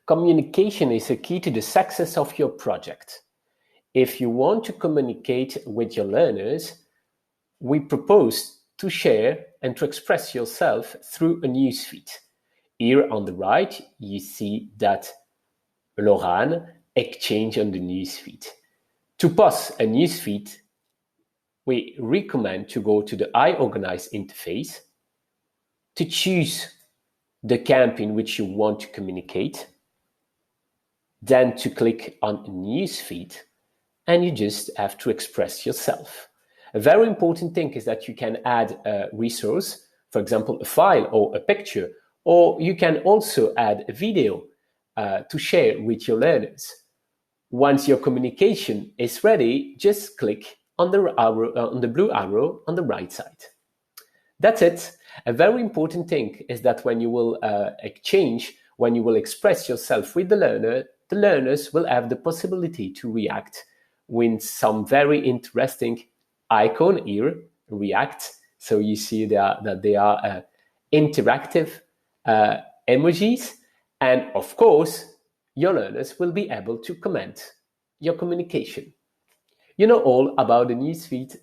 Communication is a key to the success of your project. If you want to communicate with your learners, we propose to share and to express yourself through a newsfeed. Here on the right, you see that Lorraine exchange on the newsfeed. To post a newsfeed, we recommend to go to the Organise interface, to choose the camp in which you want to communicate, then to click on newsfeed, and you just have to express yourself. A very important thing is that you can add a resource, for example, a file or a picture, or you can also add a video to share with your learners. Once your communication is ready, just click on the blue arrow on the right side. That's it. A very important thing is that when you will exchange, when you will express yourself with the learners will have the possibility to react with some very interesting icon here, react. So you see that they are interactive emojis. And of course, your learners will be able to comment your communication. You know all about the newsfeed